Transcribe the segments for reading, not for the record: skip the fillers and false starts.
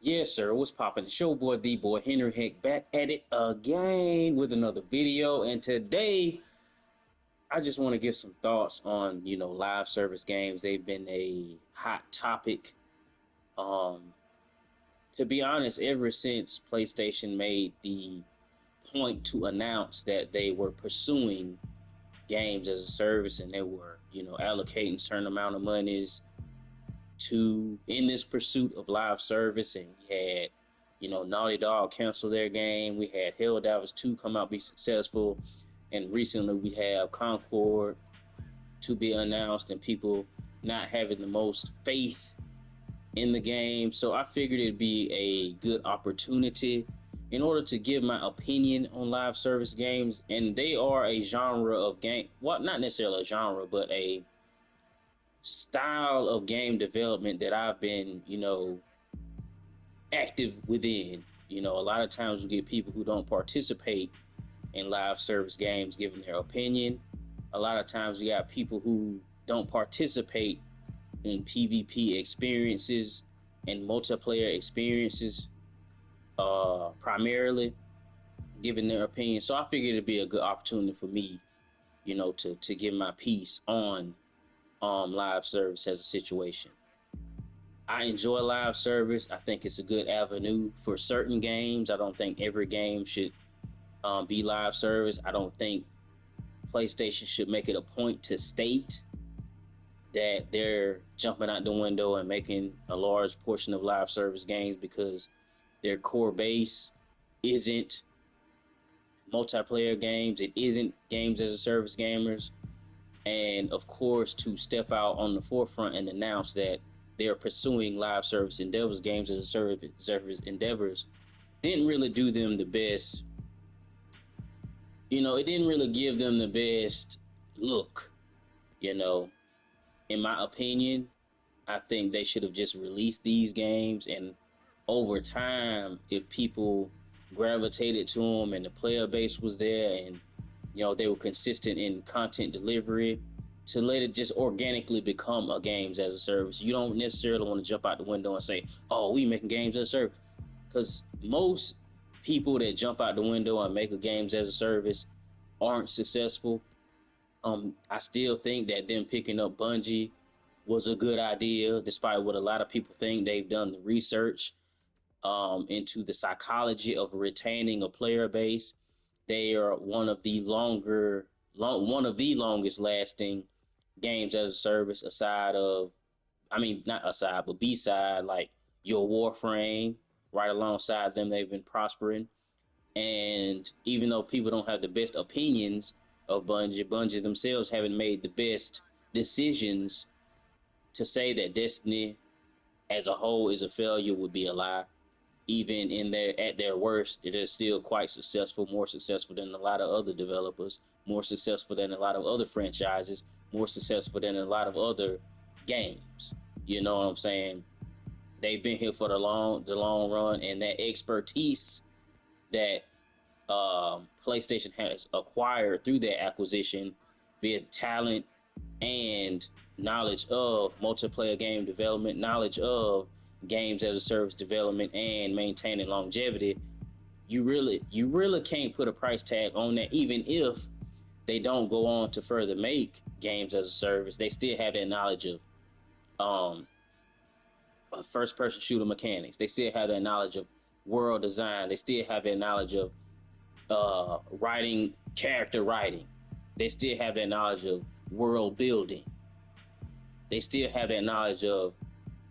Yes, sir. What's poppin'? The show boy, the boy Henry Heck, back at it again with another video. And today, I just want to give some thoughts on live service games. They've been a hot topic. Um, to be honest, ever since PlayStation made the point to announce that they were pursuing games as a service and they were allocating certain amount of monies to in this pursuit of live service, and we had Naughty Dog cancel their game. We had Helldivers 2 come out be successful, and recently we have Concord to be announced, and people not having the most faith in the game. So I figured it'd be a good opportunity in order to give my opinion on live service games. And they are a genre of game, well, not necessarily a genre, but a style of game development that I've been, active within. A lot of times we get people who don't participate in live service games giving their opinion. A lot of times we got people who don't participate in PvP experiences and multiplayer experiences, primarily giving their opinion. So I figured it'd be a good opportunity for me, to give my piece on live service as a situation. I enjoy live service. I think it's a good avenue for certain games. I don't think every game should be live service. I don't think PlayStation should make it a point to state that they're jumping out the window and making a large portion of live service games, because their core base isn't multiplayer games. It isn't games as a service gamers. And of course, to step out on the forefront and announce that they're pursuing live service endeavors, games as a service endeavors, didn't really do them the best. It didn't really give them the best look. In my opinion, I think they should have just released these games, and over time, if people gravitated to them and the player base was there, and they were consistent in content delivery, to let it just organically become a games as a service. You don't necessarily want to jump out the window and say, oh, we making games as a service, because most people that jump out the window and make a games as a service aren't successful. I still think that them picking up Bungie was a good idea, despite what a lot of people think. They've done the research into the psychology of retaining a player base. They are one of the longest lasting games as a service, aside of, I mean, not aside, but beside like your Warframe. Right alongside them, they've been prospering. And even though people don't have the best opinions of Bungie themselves haven't made the best decisions. To say that Destiny as a whole is a failure would be a lie. Even at their worst, it is still quite successful, more successful than a lot of other developers, more successful than a lot of other franchises, more successful than a lot of other games. You know what I'm saying? They've been here for the long run, and that expertise that PlayStation has acquired through that acquisition, be it talent and knowledge of multiplayer game development, knowledge of games as a service development, and maintaining longevity, you really can't put a price tag on that. Even if they don't go on to further make games as a service, they still have that knowledge of first person shooter mechanics. They still have that knowledge of world design. They still have that knowledge of character writing. They still have that knowledge of world building. They still have that knowledge of,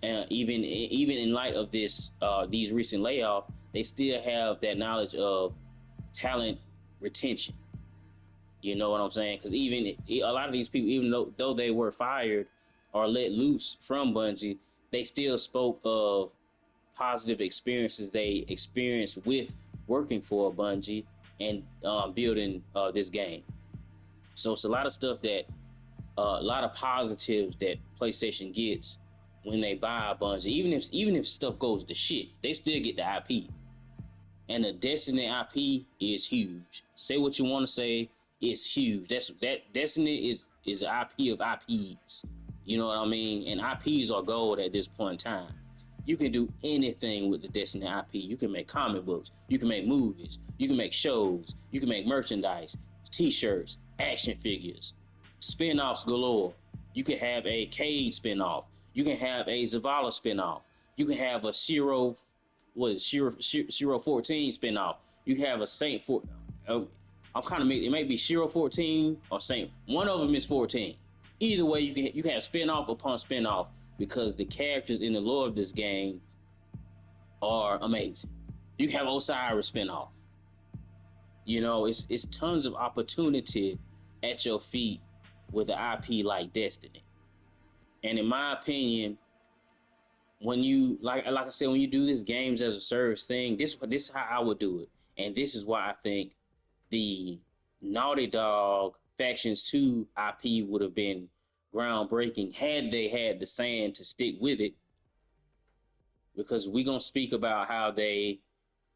even in light of these recent layoffs, they still have that knowledge of talent retention. You know what I'm saying? Because even a lot of these people, even though they were fired or let loose from Bungie, they still spoke of positive experiences they experienced with working for Bungie and building this game. So it's a lot of stuff that, a lot of positives that PlayStation gets when they buy a Bungie. Even if stuff goes to shit, they still get the IP. And the Destiny IP is huge. Say what you want to say, it's huge. That Destiny is IP of IPs. You know what I mean? And IPs are gold at this point in time. You can do anything with the Destiny IP. You can make comic books, you can make movies, you can make shows, you can make merchandise, t-shirts, action figures, spin-offs galore. You can have a Cade spin-off. You can have a Zavala spin-off. You can have a Shiro 14 spin-off. You can have a Saint for I'm kind of making it may be Shiro 14 or Saint. One of them is 14. Either way, you can have spin-off upon spin-off because the characters in the lore of this game are amazing. You can have Osiris spinoff. You know, it's tons of opportunity at your feet with an IP like Destiny. And in my opinion, when you like I said, when you do this games as a service thing, this is how I would do it. And this is why I think the Naughty Dog Factions 2 IP would have been groundbreaking had they had the sand to stick with it, because we're gonna speak about how they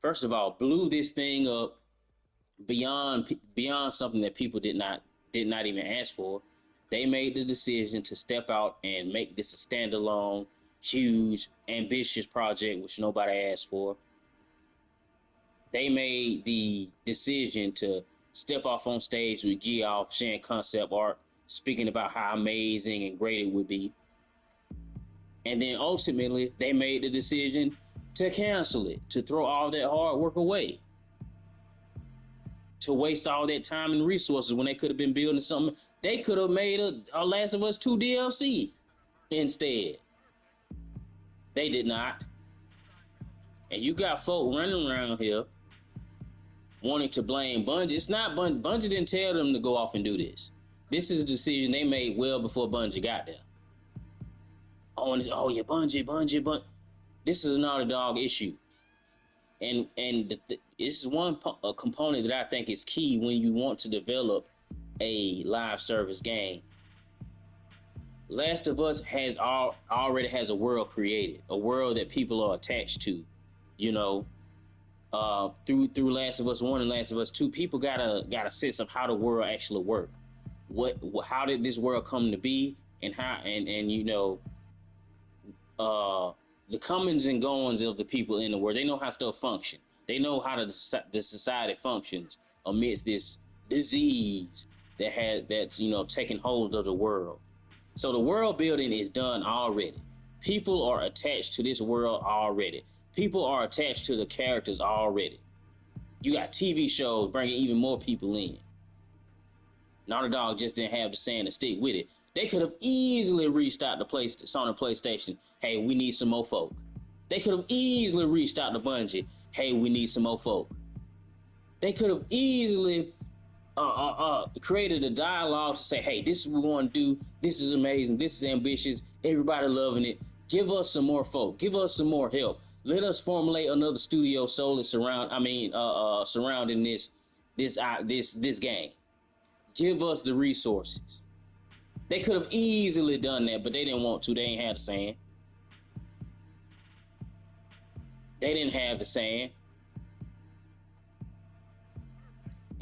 first of all blew this thing up beyond something that people did not even ask for. They made the decision to step out and make this a standalone, huge, ambitious project which nobody asked for. They made the decision to step off on stage with Geoff sharing concept art, speaking about how amazing and great it would be. And then ultimately, they made the decision to cancel it, to throw all that hard work away, to waste all that time and resources when they could have been building something. They could have made a Last of Us 2 DLC instead. They did not. And you got folk running around here wanting to blame Bungie. It's not Bungie. Bungie didn't tell them to go off and do this. This is a decision they made well before Bungie got there. Oh, yeah, Bungie. This is a Naughty Dog issue. And this is one component that I think is key when you want to develop a live service game. Last of Us already has a world created, a world that people are attached to. You know, through Last of Us 1 and Last of Us 2, people got a sense of how the world actually works. How did this world come to be, and how and you know, the comings and goings of the people in the world. They know how stuff function. They know how the society functions amidst this disease that's taking hold of the world. So the world building is done already. People are attached to this world already. People are attached to the characters already. You got TV shows bringing even more people in. Naughty Dog just didn't have the sand to stick with it. They could have easily reached out to Sony PlayStation. Hey, we need some more folk. They could have easily reached out to Bungie. Hey, we need some more folk. They could have easily created a dialogue to say, hey, this is what we want to do. This is amazing. This is ambitious. Everybody loving it. Give us some more folk. Give us some more help. Let us formulate another studio solely surrounding this game. Give us the resources. They could have easily done that, but they didn't want to. They ain't had the sand. They didn't have the sand.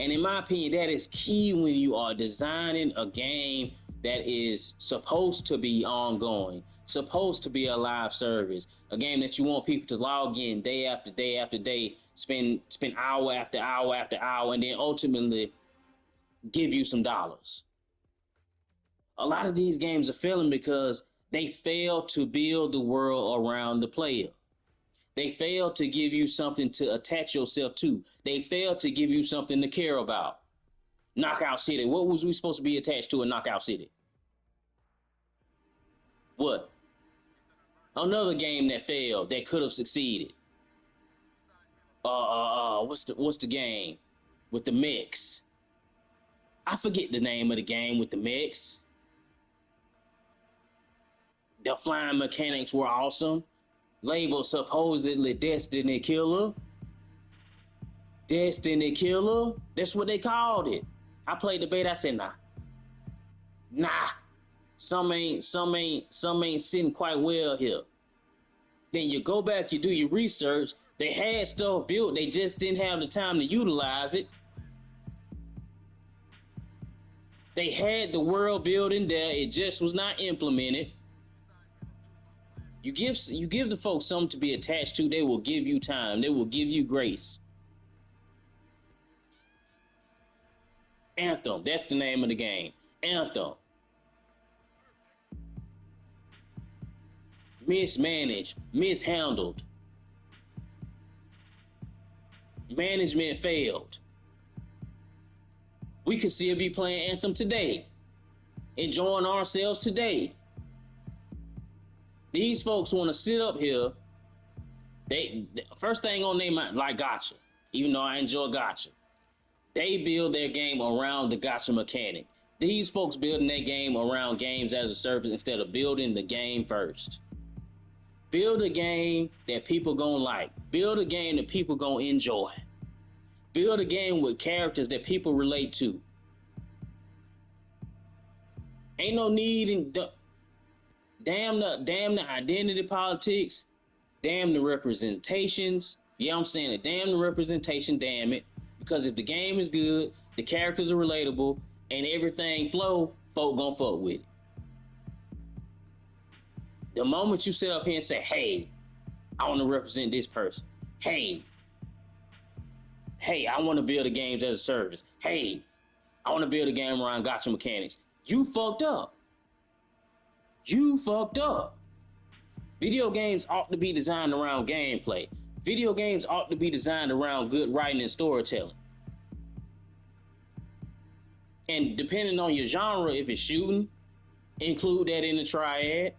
And in my opinion, that is key when you are designing a game that is supposed to be ongoing, supposed to be a live service, a game that you want people to log in day after day after day, spend hour after hour after hour, and then ultimately give you some dollars. A lot of these games are failing because they fail to build the world around the player. They fail to give you something to attach yourself to. They fail to give you something to care about. Knockout City. What was we supposed to be attached to in Knockout City? What? Another game that failed that could have succeeded. What's the game with the mix? I forget the name of the game with the mix. The flying mechanics were awesome. Labeled supposedly Destiny Killer. Destiny Killer. That's what they called it. I played the beta. I said, nah. Some ain't sitting quite well here. Then you go back, you do your research. They had stuff built. They just didn't have the time to utilize it. They had the world building there. It just was not implemented. You give the folks something to be attached to. They will give you time. They will give you grace. Anthem. That's the name of the game. Anthem. Mismanaged, mishandled. Management failed. We could still be playing Anthem today, enjoying ourselves today. These folks want to sit up here. They first thing on their mind, like gotcha. Even though I enjoy gotcha, they build their game around the gotcha mechanic. These folks building their game around games as a service instead of building the game first. Build a game that people gonna like. Build a game that people gonna enjoy. Build a game with characters that people relate to. Ain't no need in damn the identity politics. Damn the representations. Yeah, I'm saying it. Damn the representation, damn it. Because if the game is good, the characters are relatable, and everything flow, folk gonna fuck with it. The moment you sit up here and say, hey, I want to represent this person. Hey, I want to build a games as a service. Hey, I want to build a game around gotcha mechanics. You fucked up. You fucked up. Video games ought to be designed around gameplay. Video games ought to be designed around good writing and storytelling. And depending on your genre, if it's shooting, include that in the triad.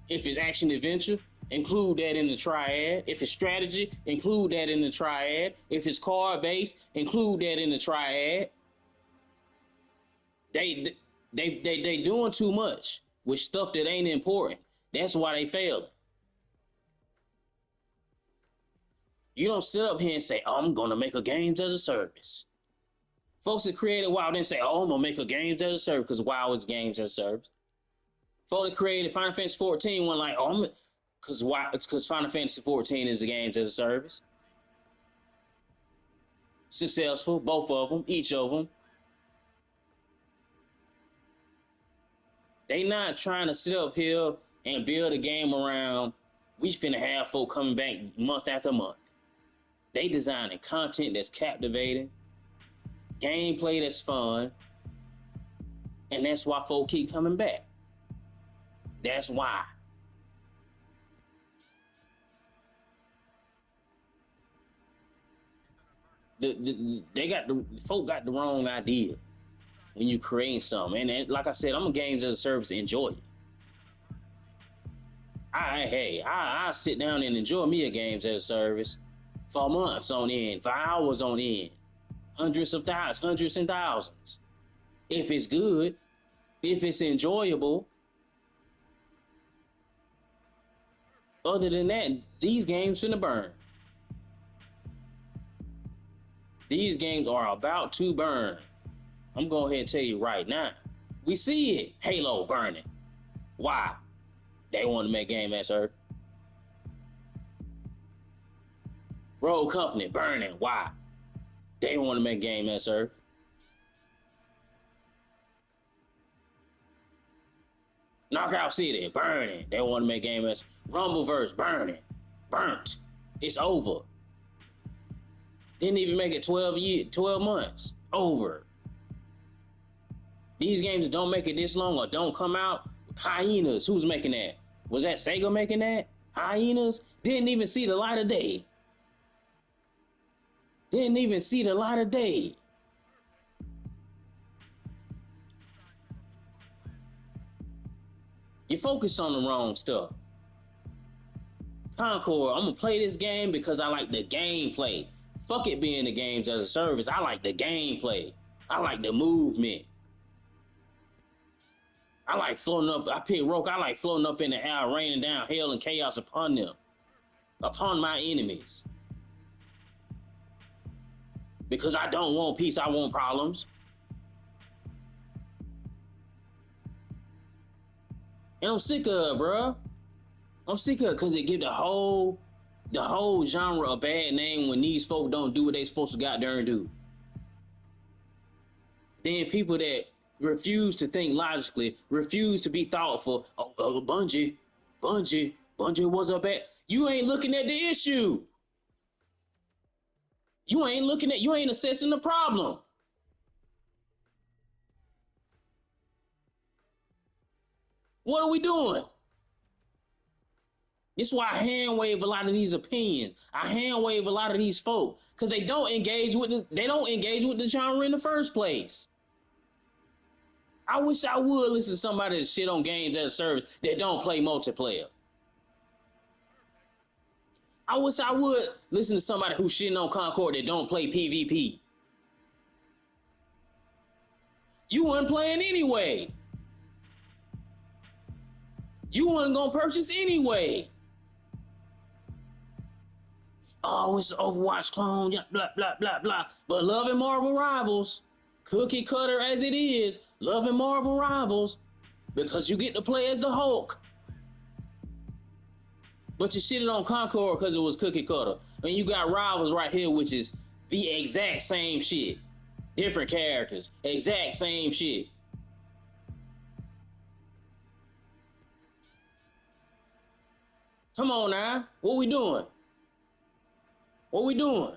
If it's action adventure, include that in the triad. If it's strategy, include that in the triad. If it's card based, include that in the triad. They doing too much with stuff that ain't important. That's why they fail. You don't sit up here and say, oh, I'm gonna make a games as a service. Folks that created WoW didn't say, oh, I'm gonna make a games as a service because WoW is games as a service. Folks that created Final Fantasy 14 went like, oh, because Final Fantasy 14 is the games as a service. Successful, both of them, each of them. They not trying to sit up here and build a game around, we finna have folk coming back month after month. They designing content that's captivating, gameplay that's fun, and that's why folk keep coming back. That's why. Folk got the wrong idea when you create something. And like I said, I'm a games as a service to enjoy it. I sit down and enjoy me a games as a service for months on end, for hours on end, hundreds and thousands. If it's good, if it's enjoyable. Other than that, these games finna burn. These games are about to burn. I'm going ahead and tell you right now. We see it. Halo burning. Why? They want to make game as service. Rogue Company burning. Why? They want to make game as service. Knockout City burning. They want to make game as Rumbleverse burning. Burnt. It's over. Didn't even make it 12 months. Over. These games don't make it this long or don't come out. Hyenas, who's making that? Was that Sega making that? Hyenas didn't even see the light of day. Didn't even see the light of day. You focus on the wrong stuff. Concord, I'm gonna play this game because I like the gameplay. Fuck it being the games as a service. I like the gameplay. I like the movement. I like floating up. I pick Roke. I like floating up in the air, raining down hell and chaos upon them, upon my enemies. Because I don't want peace, I want problems. And I'm sick of it, bro. I'm sick of it because they give the whole genre a bad name when these folk don't do what they supposed to got there and do. Then people that refuse to think logically, refuse to be thoughtful. Oh, Bungie, Bungie was a bad. You ain't looking at the issue. You ain't assessing the problem. What are we doing? This is why I hand wave a lot of these opinions. I hand wave a lot of these folk because they don't engage with the genre in the first place. I wish I would listen to somebody that shit on games as a service that don't play multiplayer. I wish I would listen to somebody who's shitting on Concord that don't play PvP. You weren't playing anyway. You weren't gonna purchase anyway. Oh, it's an Overwatch clone, blah, blah, blah, blah. But loving Marvel Rivals, cookie cutter as it is, loving Marvel Rivals, because you get to play as the Hulk. But you shitted on Concord because it was cookie cutter. And you got Rivals right here, which is the exact same shit. Different characters, exact same shit. Come on now, what we doing? What we doing?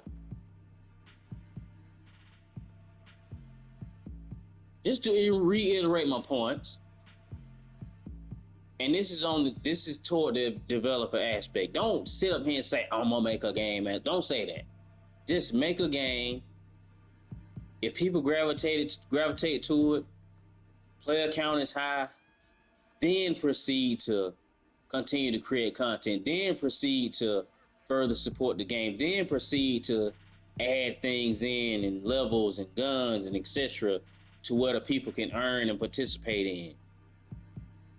Just to reiterate my points, and this is toward the developer aspect. Don't sit up here and say, I'm gonna make a game, man. Don't say that. Just make a game. If people gravitate to it, player count is high, then proceed to continue to create content, then proceed to further support the game, then proceed to add things in and levels and guns and etc. to where the people can earn and participate in.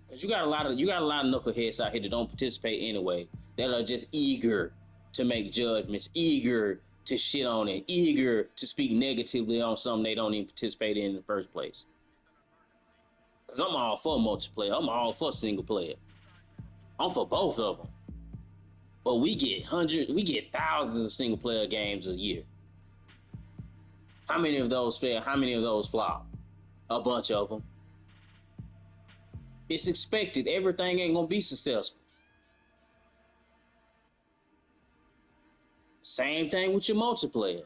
Because you got a lot of knuckleheads out here that don't participate anyway, that are just eager to make judgments, eager to shit on it, eager to speak negatively on something they don't even participate in the first place. Because I'm all for multiplayer. I'm all for single player. I'm for both of them. But we get thousands of single player games a year. How many of those fail? How many of those flop? A bunch of them. It's expected. Everything ain't gonna be successful. Same thing with your multiplayer.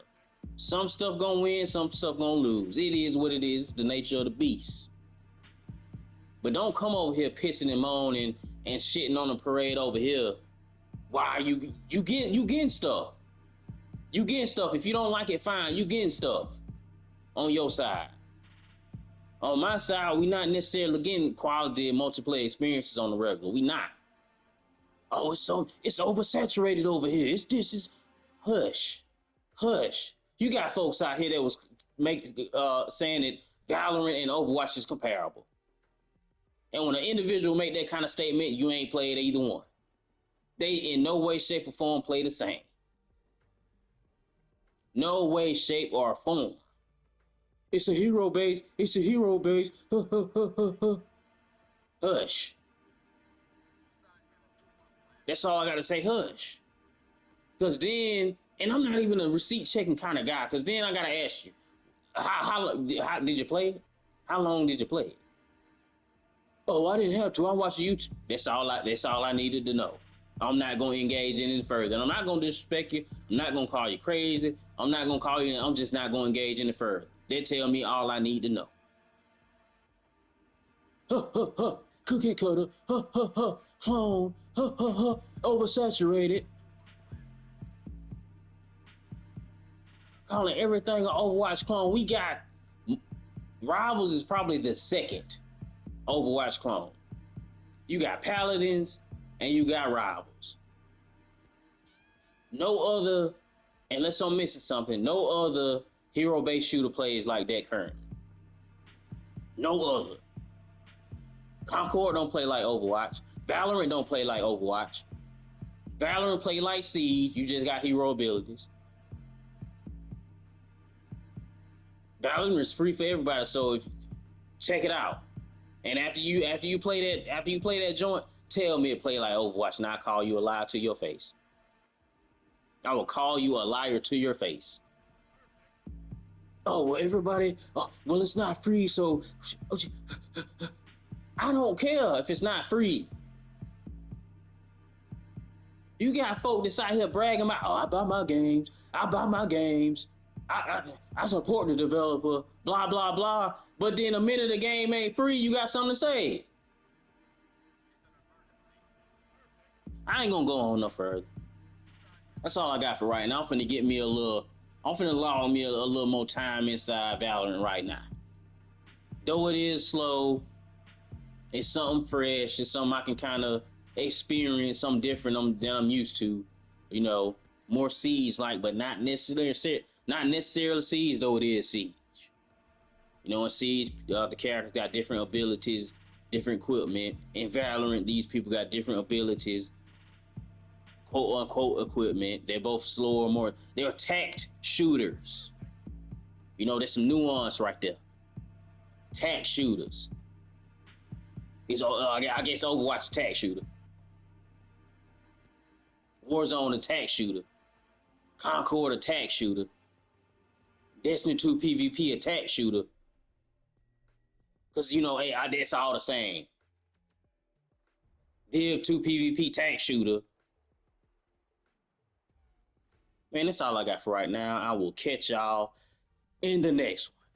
Some stuff gonna win, some stuff gonna lose. It is what it is, the nature of the beast. But don't come over here pissing and moaning and shitting on the parade over here. Why you getting stuff? You getting stuff. If you don't like it, fine. You getting stuff on your side. On my side, we not necessarily getting quality multiplayer experiences on the regular. We not. Oh, it's oversaturated over here. This is hush. You got folks out here that was saying that Valorant and Overwatch is comparable. And when an individual make that kind of statement, you ain't played either one. They in no way, shape, or form play the same. No way, shape, or form. It's a hero base. Hush. That's all I gotta say, hush. Because then, and I'm not even a receipt checking kind of guy, because then I gotta ask you, how did you play it? How long did you play it? Oh, I didn't have to. I watched YouTube. That's all I needed to know. I'm not going to engage in it further. And I'm not going to disrespect you. I'm not going to call you crazy. I'm just not going to engage in it further. They tell me all I need to know. Cookie cutter, clone, oversaturated. Calling everything an Overwatch clone. We got Rivals is probably the second Overwatch clone. You got Paladins and you got Rivals. No other, unless I'm missing something, no other hero-based shooter plays like that currently. No other. Concord don't play like Overwatch. Valorant don't play like Overwatch. Valorant play like Siege. You just got hero abilities. Valorant is free for everybody, so check it out. And after you play that joint, tell me to play like Overwatch, and I'll call you a liar to your face. I will call you a liar to your face. Oh, well, everybody. Oh, well, it's not free, so I don't care if it's not free. You got folk that's out here bragging about, oh, I buy my games. I buy my games. I support the developer, blah, blah, blah. But then a minute the game ain't free, you got something to say. I ain't gonna go on no further. That's all I got for right now. I'm finna allow me a little more time inside Valorant right now. Though it is slow, it's something fresh. It's something I can kind of experience, something different than I'm used to. You know, more siege like, but not necessarily siege. Though it is siege. You know, in siege, the characters got different abilities, different equipment. In Valorant, these people got different abilities, quote unquote equipment. They're both slower, more. They're attacked shooters. You know, there's some nuance right there. Attack shooters. I guess Overwatch attack shooter. Warzone attack shooter. Concord attack shooter. Destiny 2 PvP attack shooter. Because, you know, hey, that's all the same. Div 2 PvP tank shooter. Man, that's all I got for right now. I will catch y'all in the next one.